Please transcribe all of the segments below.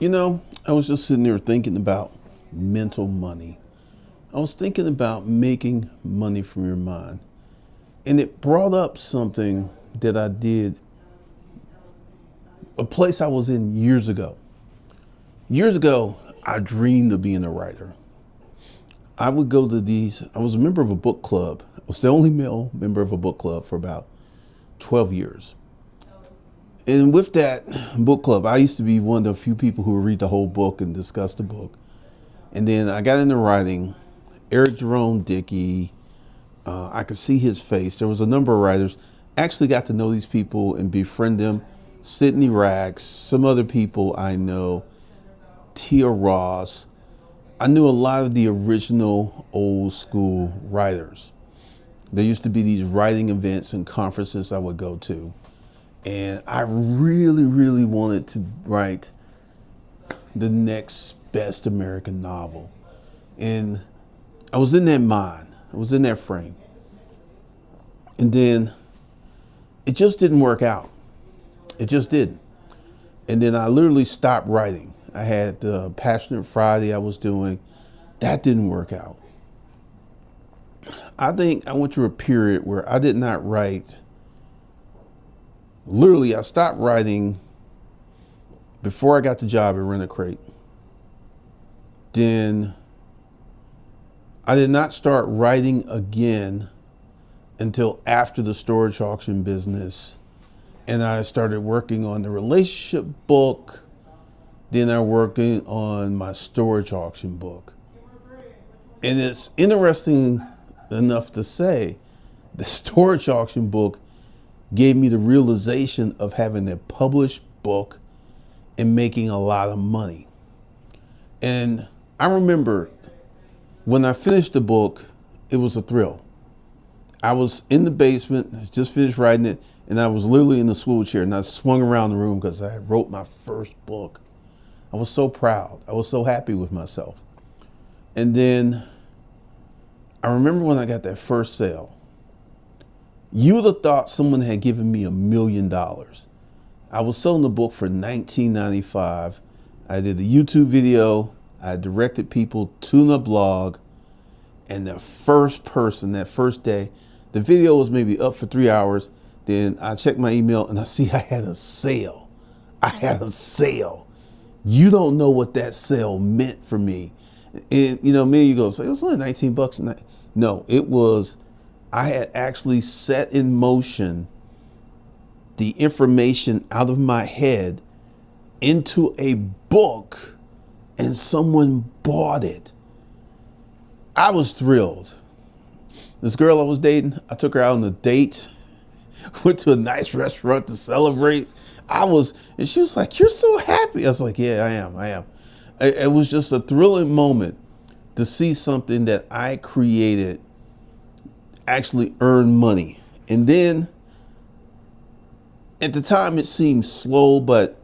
I was just sitting there thinking about mental money. I was thinking about making money from your mind. And it brought up something that I did, a place I was in years ago. Years ago, I dreamed of being a writer. I would go to I was a member of a book club. I was the only male member of a book club for about 12 years. And with that book club, I used to be one of the few people who would read the whole book and discuss the book. And then I got into writing. Eric Jerome Dickey, I could see his face. There was a number of writers. Actually got to know these people and befriend them. Sidney Rax, some other people I know, Tia Ross. I knew a lot of the original old school writers. There used to be these writing events and conferences I would go to. And I really, really wanted to write the next best American novel. And I was in that mind. I was in that frame. And then it just didn't work out. It just didn't. And then I literally stopped writing. I had the Passionate Friday I was doing. That didn't work out. I think I went through a period where I did not write. Literally, I stopped writing before I got the job at Rent a Crate. Then I did not start writing again until after the storage auction business. And I started working on the relationship book. Then I working on my storage auction book. And it's interesting enough to say the storage auction book gave me the realization of having a published book and making a lot of money. And I remember when I finished the book, it was a thrill. I was in the basement, just finished writing it, and I was literally in the swivel chair, and I swung around the room because I wrote my first book. I was so proud. I was so happy with myself. And then I remember when I got that first sale. You would have thought someone had given me $1 million. I was selling the book for $19.95. I did a YouTube video. I directed people to the blog. And the first person, that first day, the video was maybe up for 3 hours. Then I checked my email and I see I had a sale. I had a sale. You don't know what that sale meant for me. And many of you go, it was only 19 bucks a night. No, it was, I had actually set in motion the information out of my head into a book and someone bought it. I was thrilled. This girl I was dating, I took her out on a date, went to a nice restaurant to celebrate. And she was like, "You're so happy." I was like, "Yeah, I am. It was just a thrilling moment to see something that I created actually earn money. And then at the time it seemed slow, but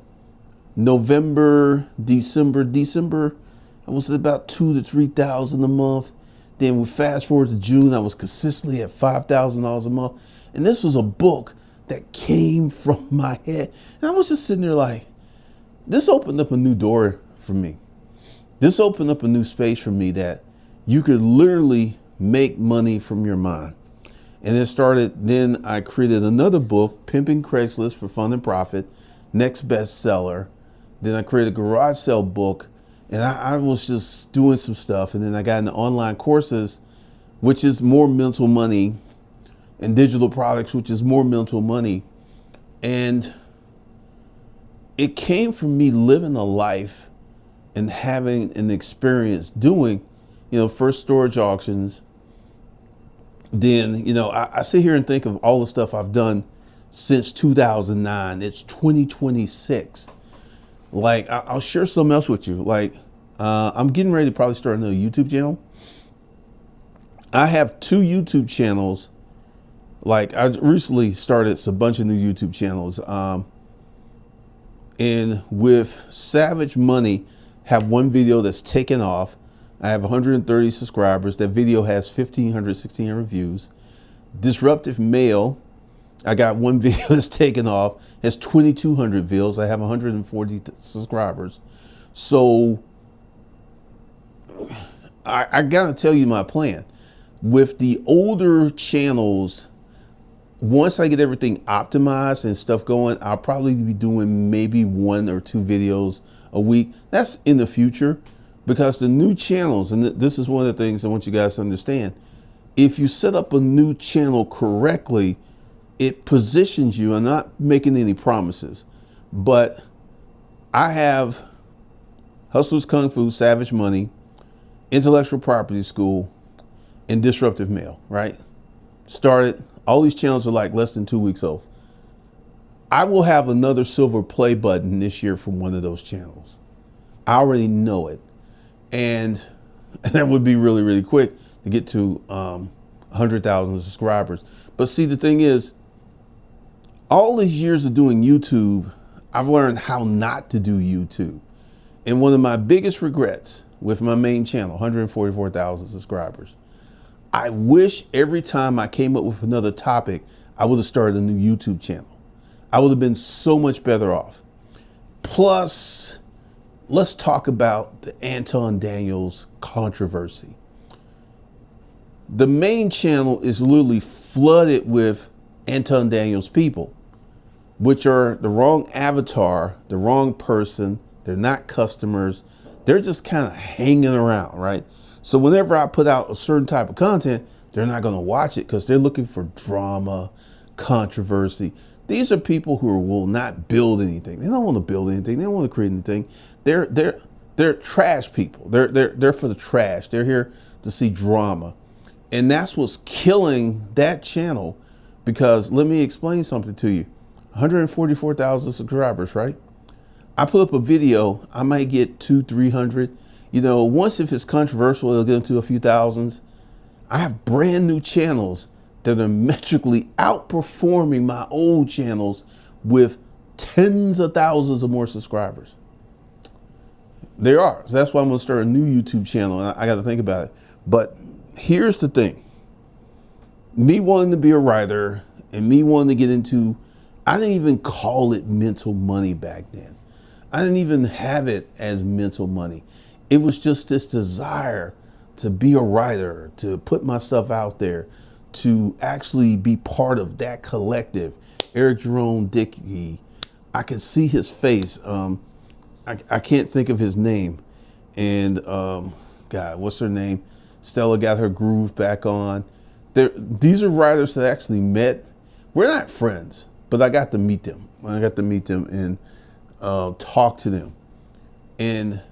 November, December, I was at about 2,000 to 3,000 a month. Then we fast forward to June, I was consistently at $5,000 a month. And this was a book that came from my head. And I was just sitting there like, this opened up a new door for me. This opened up a new space for me that you could literally make money from your mind. And it started, then I created another book, Pimping Craigslist for Fun and Profit, next bestseller. Then I created a garage sale book, and I was just doing some stuff. And then I got into online courses, which is more mental money, and digital products, which is more mental money. And it came from me living a life and having an experience doing, first storage auctions. Then, I sit here and think of all the stuff I've done since 2009. It's 2026. Like, I'll share something else with you. Like, I'm getting ready to probably start another YouTube channel. I have 2 YouTube channels. Like, I recently started a bunch of new YouTube channels. And with Savage Money, have one video that's taken off. I have 130 subscribers. That video has 1,500, 1,600 views. Disruptive Mail, I got one video that's taken off, has 2,200 views. I have 140 subscribers. So I gotta tell you my plan. With the older channels, once I get everything optimized and stuff going, I'll probably be doing maybe 1 or 2 videos a week. That's in the future, because the new channels, and this is one of the things I want you guys to understand, if you set up a new channel correctly, it positions you. I'm not making any promises, but I have Hustlers Kung Fu, Savage Money, Intellectual Property School, and Disruptive Mail, right? Started, all these channels are like less than 2 weeks old. I will have another silver play button this year from one of those channels. I already know it. And that would be really, really quick to get to 100,000 subscribers. But see, the thing is, all these years of doing YouTube, I've learned how not to do YouTube. And one of my biggest regrets with my main channel, 144,000 subscribers, I wish every time I came up with another topic, I would have started a new YouTube channel. I would have been so much better off. Plus, let's talk about the Anton Daniels controversy. The main channel is literally flooded with Anton Daniels people, which are the wrong avatar, the wrong person. They're not customers. They're just kind of hanging around, right? So whenever I put out a certain type of content, they're not going to watch it because they're looking for drama, controversy. These are people who will not build anything. They don't want to build anything. They don't want to create anything. They're trash people. They're for the trash. They're here to see drama. And that's what's killing that channel, because let me explain something to you. 144,000 subscribers, right? I put up a video, I might get 200-300. You know, once if it's controversial, it'll get into a few thousands. I have brand new channels that are metrically outperforming my old channels with tens of thousands of more subscribers. There are. So that's why I'm going to start a new YouTube channel, and I got to think about it. But here's the thing. Me wanting to be a writer and me wanting to get into, I didn't even call it mental money back then. I didn't even have it as mental money. It was just this desire to be a writer, to put my stuff out there, to actually be part of that collective. Eric Jerome Dickey, I can see his face. I can't think of his name. And God, what's her name? Stella got her groove back on. These are writers that I actually met. We're not friends, but I got to meet them. I got to meet them and talk to them. And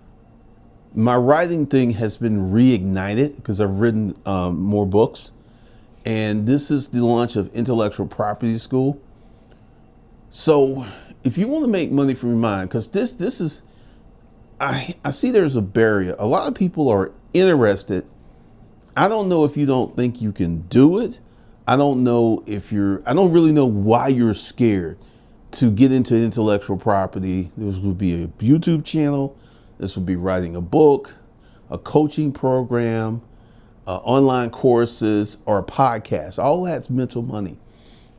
my writing thing has been reignited because I've written more books. And this is the launch of Intellectual Property School. So if you want to make money from your mind, because this is, I see there's a barrier. A lot of people are interested. I don't know if you don't think you can do it. I don't know if I don't really know why you're scared to get into intellectual property. This would be a YouTube channel. This would be writing a book, a coaching program, online courses, or a podcast. All that's mental money.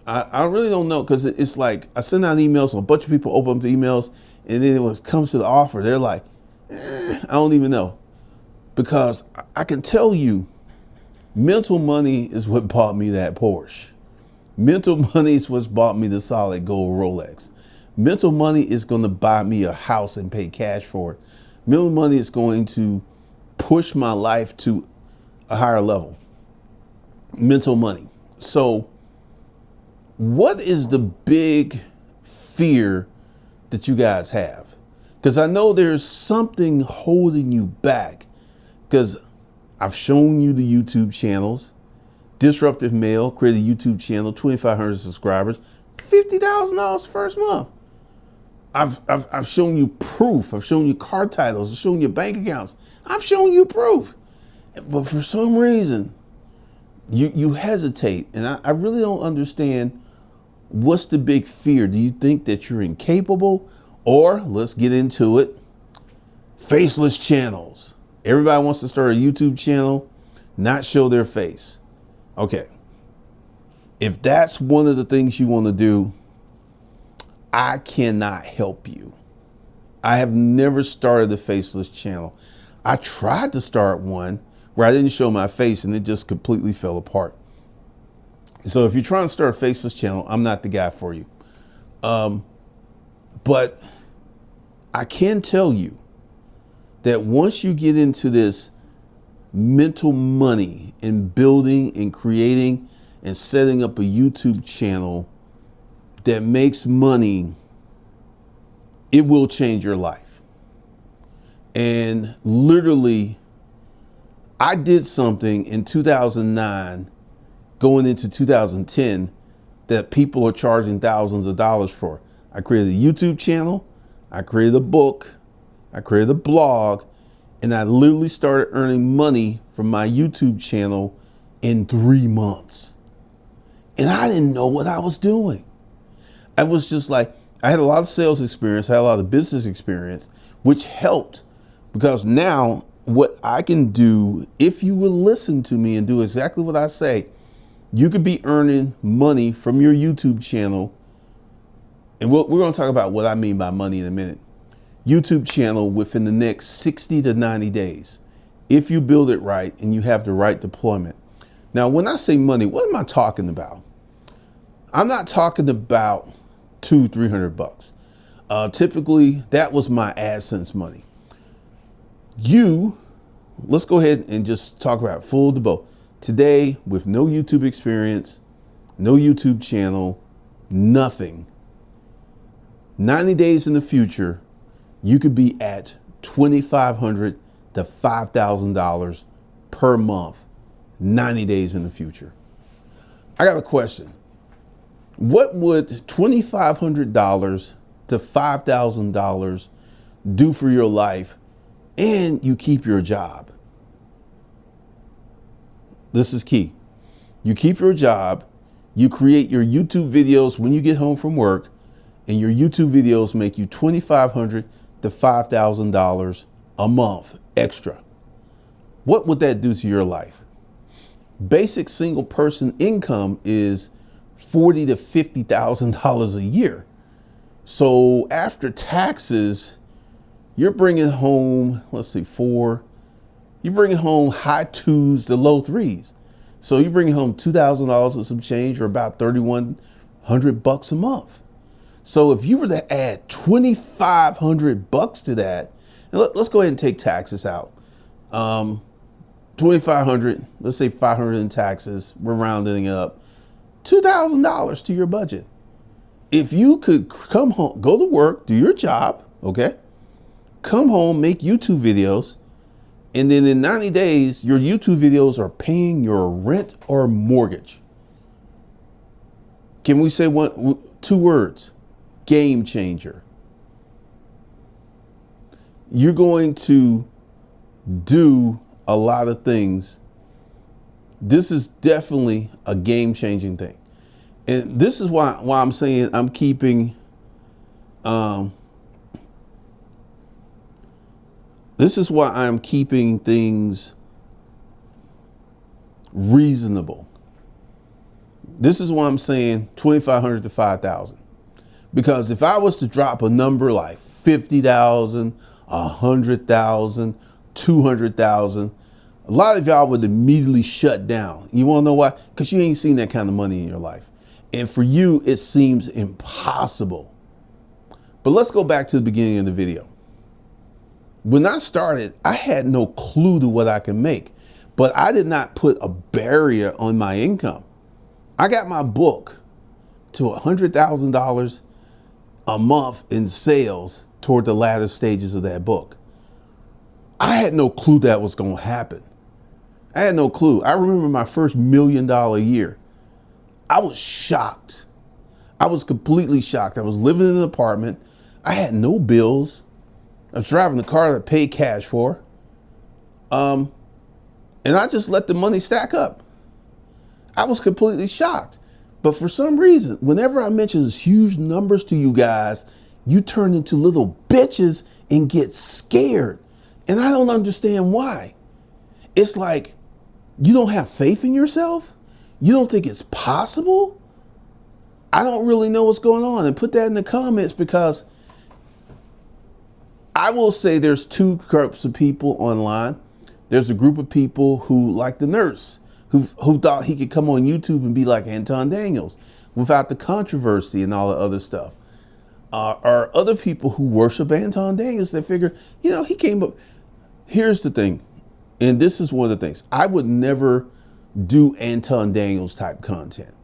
I really don't know, because it's like I send out emails and a bunch of people open up the emails, and then when it comes to the offer, they're like, I don't even know. Because I can tell you, mental money is what bought me that Porsche. Mental money is what's bought me the solid gold Rolex. Mental money is going to buy me a house and pay cash for it. Mental money is going to push my life to a higher level. Mental money. So what is the big fear that you guys have? Because I know there's something holding you back, because I've shown you the YouTube channels. Disruptive Mail created a YouTube channel, 2,500 subscribers, $50,000 first month. I've shown you proof. I've shown you car titles. I've shown you bank accounts. I've shown you proof. But for some reason, you hesitate. And I really don't understand, what's the big fear? Do you think that you're incapable? Or, let's get into it, faceless channels. Everybody wants to start a YouTube channel, not show their face. Okay. If that's one of the things you want to do, I cannot help you. I have never started a faceless channel. I tried to start one where I didn't show my face and it just completely fell apart. So if you're trying to start a faceless channel, I'm not the guy for you. But I can tell you that once you get into this mental money in building and creating and setting up a YouTube channel that makes money, it will change your life. And literally, I did something in 2009 going into 2010 that people are charging thousands of dollars for. I created a YouTube channel, I created a book, I created a blog, and I literally started earning money from my YouTube channel in 3 months. And I didn't know what I was doing. I was just like, I had a lot of sales experience, I had a lot of business experience, which helped because now what I can do, if you will listen to me and do exactly what I say, you could be earning money from your YouTube channel. And we're going to talk about what I mean by money in a minute. YouTube channel within the next 60 to 90 days, if you build it right and you have the right deployment. Now, when I say money, what am I talking about? I'm not talking about $200-300. Typically, that was my AdSense money. Let's go ahead and just talk about full debate. Today, with no YouTube experience, no YouTube channel, nothing, 90 days in the future, you could be at $2,500 to $5,000 per month, 90 days in the future. I got a question. What would $2,500 to $5,000 do for your life and you keep your job? This is key. You keep your job, you create your YouTube videos when you get home from work, and your YouTube videos make you $2,500 to $5,000 a month extra. What would that do to your life? Basic single person income is $40,000 to $50,000 a year. So after taxes, you're bringing home, you're bringing home high twos to low threes. So you're bringing home $2,000 and some change, or about $3,100 a month. So if you were to add $2,500 to that, and let's go ahead and take taxes out. 2,500, let's say 500 in taxes, we're rounding it up, $2,000 to your budget. If you could come home, go to work, do your job, okay? Come home, make YouTube videos, and then in 90 days, your YouTube videos are paying your rent or mortgage. Can we say two words? Game changer. You're going to do a lot of things. This is definitely a game-changing thing. And this is why I'm saying I'm keeping this is why I'm keeping things reasonable. This is why I'm saying 2,500 to 5,000. Because if I was to drop a number like 50,000, 100,000, 200,000, a lot of y'all would immediately shut down. You want to know why? Because you ain't seen that kind of money in your life. And for you, it seems impossible. But let's go back to the beginning of the video. When I started, I had no clue to what I can make, but I did not put a barrier on my income. I got my book to $100,000 a month in sales toward the latter stages of that book. I had no clue that was going to happen. I had no clue. I remember my first $1 million year. I was shocked. I was completely shocked. I was living in an apartment. I had no bills. I was driving the car that I paid cash for. And I just let the money stack up. I was completely shocked. But for some reason, whenever I mention these huge numbers to you guys, you turn into little bitches and get scared. And I don't understand why. It's like, you don't have faith in yourself? You don't think it's possible? I don't really know what's going on. And put that in the comments, because I will say there's two groups of people online. There's a group of people who, like the nurse, who thought he could come on YouTube and be like Anton Daniels without the controversy and all the other stuff. Are other people who worship Anton Daniels. They figure, he came up. Here's the thing, and this is one of the things. I would never do Anton Daniels type content.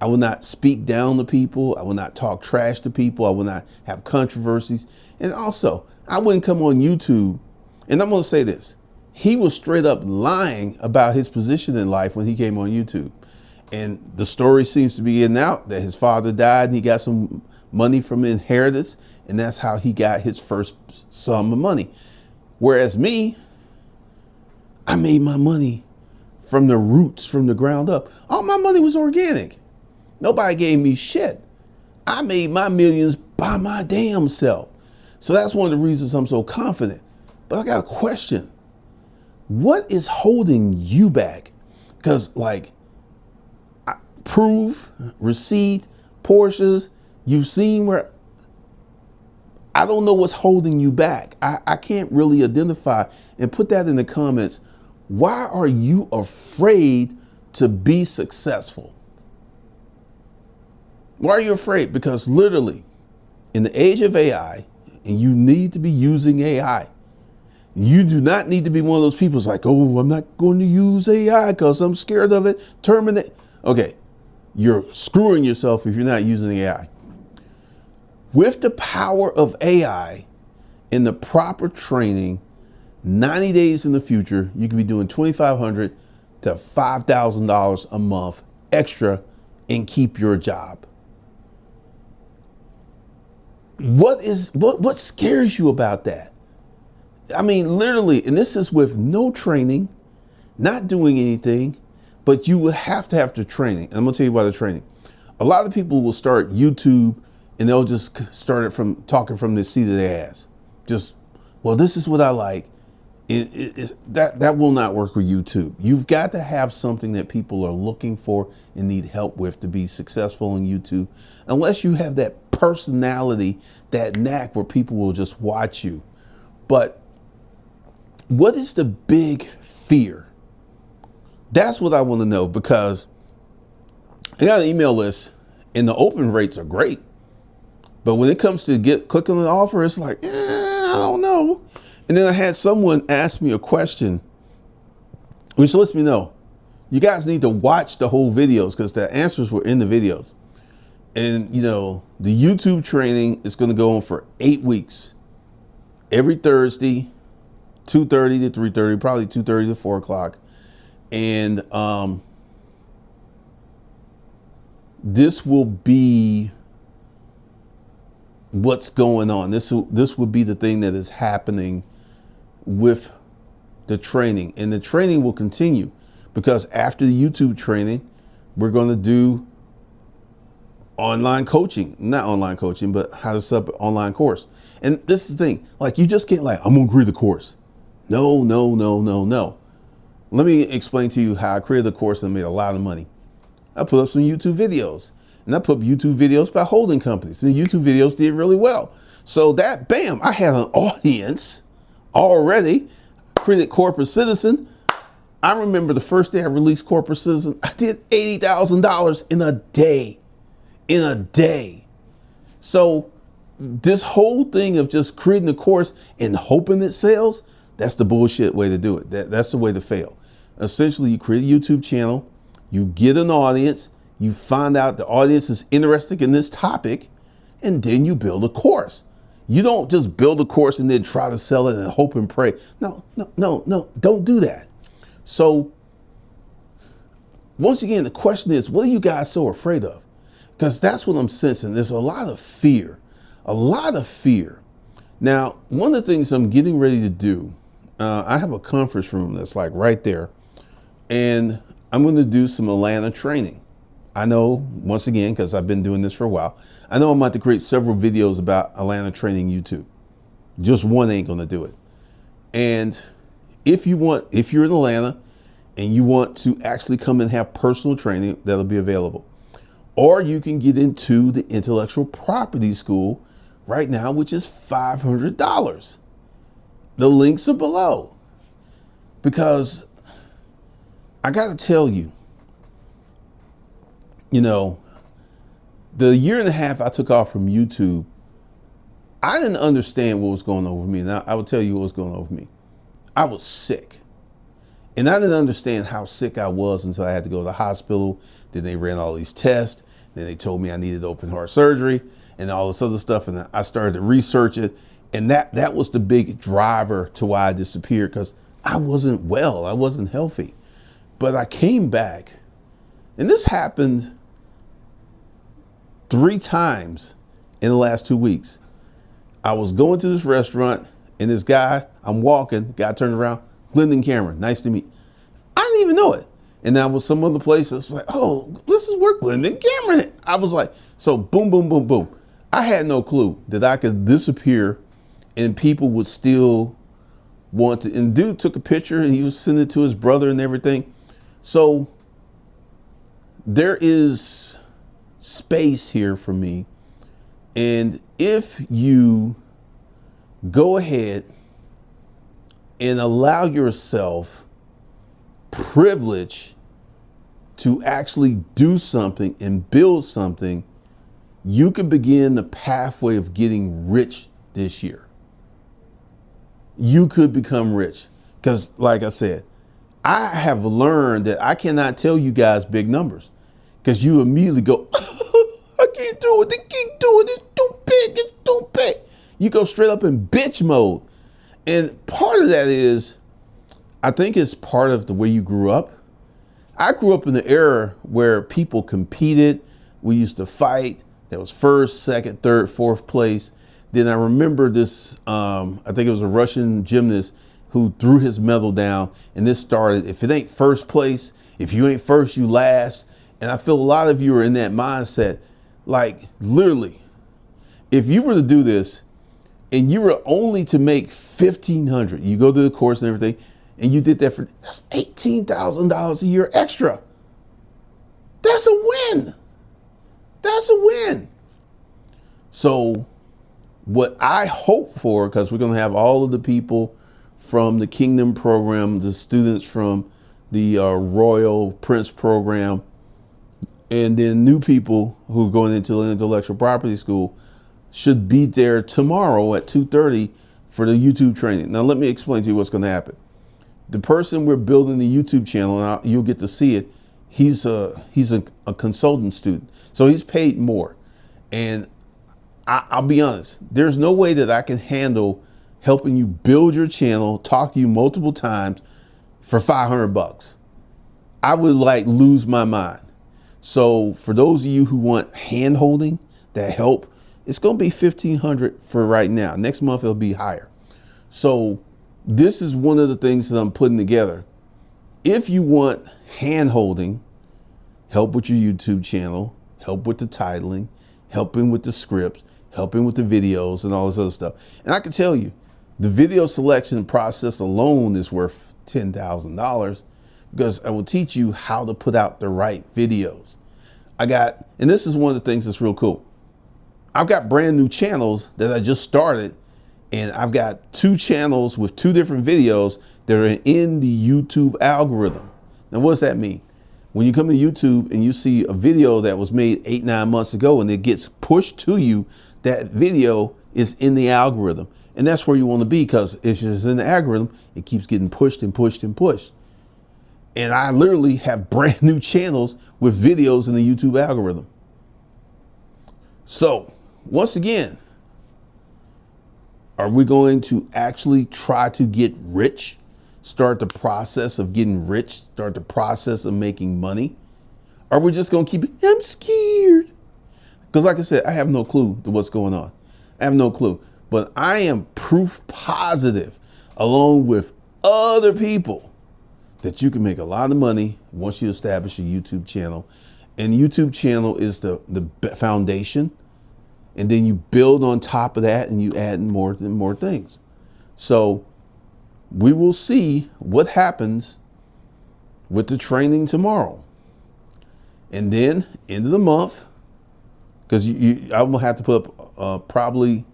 I will not speak down to people. I will not talk trash to people. I will not have controversies. And also, I wouldn't come on YouTube. And I'm going to say this. He was straight up lying about his position in life when he came on YouTube. And the story seems to be getting out that his father died and he got some money from inheritance. And that's how he got his first sum of money. Whereas me, I made my money from the roots, from the ground up. All my money was organic. Nobody gave me shit. I made my millions by my damn self. So that's one of the reasons I'm so confident. But I got a question. What is holding you back? Because proof, receipt, Porsches, you've seen where, I don't know what's holding you back. I can't really identify, and put that in the comments. Why are you afraid to be successful? Why are you afraid? Because literally, in the age of AI, and you need to be using AI, you do not need to be one of those people who's like, oh, I'm not going to use AI because I'm scared of it. Terminate. Okay, you're screwing yourself if you're not using AI. With the power of AI and the proper training, 90 days in the future, you can be doing $2,500 to $5,000 a month extra and keep your job. What scares you about that? I mean, literally, and this is with no training, not doing anything, but you will have to have the training. And I'm gonna tell you about the training. A lot of people will start YouTube and they'll just start it from talking from the seat of their ass. Just, well, this is what I like. That will not work with YouTube. You've got to have something that people are looking for and need help with to be successful on YouTube. Unless you have that personality, that knack where people will just watch you. But what is the big fear? That's what I want to know, because I got an email list and the open rates are great. But when it comes to click on the offer, it's like, I don't know. And then I had someone ask me a question, which lets me know you guys need to watch the whole videos, because the answers were in the videos. And the YouTube training is going to go on for 8 weeks. Every Thursday, 2:30 to 3:30, probably 2:30 to 4 o'clock. And this will be what's going on. This will be the thing that is happening with the training, and the training will continue, because after the YouTube training, we're going to do online coaching, not online coaching, but how to set up an online course. And this is the thing, you just can't I'm going to create the course. No. Let me explain to you how I created the course and made a lot of money. I put up some YouTube videos, and I put up YouTube videos by holding companies, and the YouTube videos did really well. So that, bam, I had an audience already. Created Corporate Citizen. I remember the first day I released Corporate Citizen, I did $80,000 in a day. So this whole thing of just creating a course and hoping it sells, that's the bullshit way to do it. That's the way to fail. Essentially, you create a YouTube channel, you get an audience, you find out the audience is interested in this topic, and then you build a course. You don't just build a course and then try to sell it and hope and pray. No, don't do that. So once again, the question is, what are you guys so afraid of? Because that's what I'm sensing. There's a lot of fear. Now, one of the things I'm getting ready to do, I have a conference room that's right there, and I'm going to do some Atlanta training. I know, once again, because I've been doing this for a while, I know I'm about to create several videos about Atlanta training YouTube. Just one ain't going to do it. And if you're in Atlanta and you want to actually come and have personal training, that'll be available. Or you can get into the intellectual property school right now, which is $500. The links are below. Because I got to tell you, the year and a half I took off from YouTube, I didn't understand what was going on with me. Now, I will tell you what was going on with me. I was sick. And I didn't understand how sick I was until I had to go to the hospital. Then they ran all these tests. Then they told me I needed open heart surgery and all this other stuff. And I started to research it. And that was the big driver to why I disappeared, because I wasn't well. I wasn't healthy. But I came back. And this happened 3 times in the last 2 weeks. I was going to this restaurant and this guy, I'm walking, guy turned around, Glendon Cameron, nice to meet. I didn't even know it. And that was some other place that's like, oh, this is where Glendon Cameron. I was like, so boom, boom, boom, boom. I had no clue that I could disappear and people would still want to. And dude took a picture and he was sending it to his brother and everything. So there is space here for me. And if you go ahead and allow yourself privilege to actually do something and build something, you could begin the pathway of getting rich this year. You could become rich. Because like I said, I have learned that I cannot tell you guys big numbers, because you immediately go, I can't do it. They keep doing it. It's too big. It's too big. You go straight up in bitch mode. And part of that is, I think it's part of the way you grew up. I grew up in the era where people competed. We used to fight. There was first, second, third, fourth place. Then I remember this, I think it was a Russian gymnast who threw his medal down. And this started, if it ain't first place, if you ain't first, you last. And I feel a lot of you are in that mindset. Like literally, if you were to do this and you were only to make $1,500, you go through the course and everything, and you did that that's $18,000 a year extra. That's a win. That's a win. So what I hope for, because we're going to have all of the people from the Kingdom program, the students from the Royal Prince program, and then new people who are going into the intellectual property school should be there tomorrow at 2:30 for the YouTube training. Now, let me explain to you what's going to happen. The person we're building the YouTube channel, and you'll get to see it, he's a consultant student. So he's paid more. And I'll be honest, there's no way that I can handle helping you build your channel, talk to you multiple times for $500. I would lose my mind. So for those of you who want hand holding, that help, it's going to be $1,500 for right now. Next month, it'll be higher. So this is one of the things that I'm putting together. If you want hand holding, help with your YouTube channel, help with the titling, helping with the scripts, helping with the videos and all this other stuff. And I can tell you, the video selection process alone is worth $10,000, because I will teach you how to put out the right videos. And this is one of the things that's real cool. I've got brand new channels that I just started, and I've got 2 channels with 2 different videos that are in the YouTube algorithm. Now, what does that mean? When you come to YouTube and you see a video that was made 8-9 months ago and it gets pushed to you, that video is in the algorithm. And that's where you want to be, because if it's in the algorithm, it keeps getting pushed and pushed and pushed. And I literally have brand new channels with videos in the YouTube algorithm. So once again, are we going to actually try to get rich? Start the process of getting rich? Start the process of making money? Or are we just going to keep it? I'm scared. Because like I said, I have no clue to what's going on. I have no clue. But I am proof positive, along with other people, that you can make a lot of money once you establish a YouTube channel. And YouTube channel is the foundation. And then you build on top of that and you add more and more things. So we will see what happens with the training tomorrow. And then end of the month, because I'm going to have to put up probably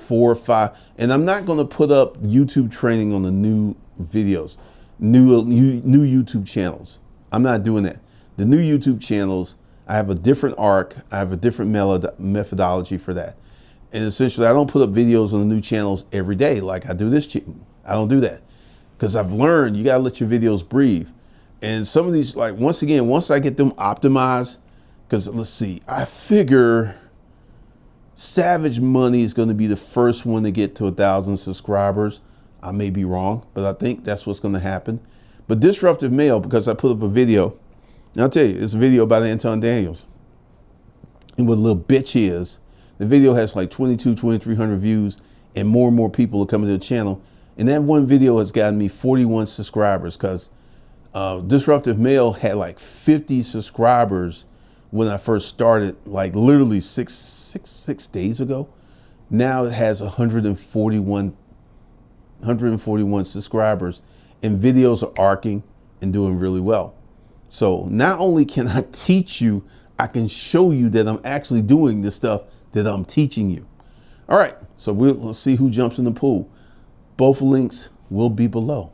4 or 5, and I'm not going to put up YouTube training on the new videos, new YouTube channels. I'm not doing that. The new YouTube channels, I have a different arc. I have a different methodology for that. And essentially, I don't put up videos on the new channels every day like I do this. I don't do that because I've learned you got to let your videos breathe. And some of these, like, once again, once I get them optimized, because let's see, I figure Savage Money is going to be the first one to get to 1,000 subscribers. I may be wrong, but I think that's what's going to happen. But Disruptive Male, because I put up a video, and I'll tell you, it's a video by Anton Daniels. And what a little bitch is, the video has like 2,300 views, and more people are coming to the channel. And that one video has gotten me 41 subscribers because Disruptive Male had like 50 subscribers when I first started, like literally six days ago. Now it has 141 subscribers, and videos are arcing and doing really well. So not only can I teach you, I can show you that I'm actually doing the stuff that I'm teaching you. All right, so let's see who jumps in the pool. Both links will be below.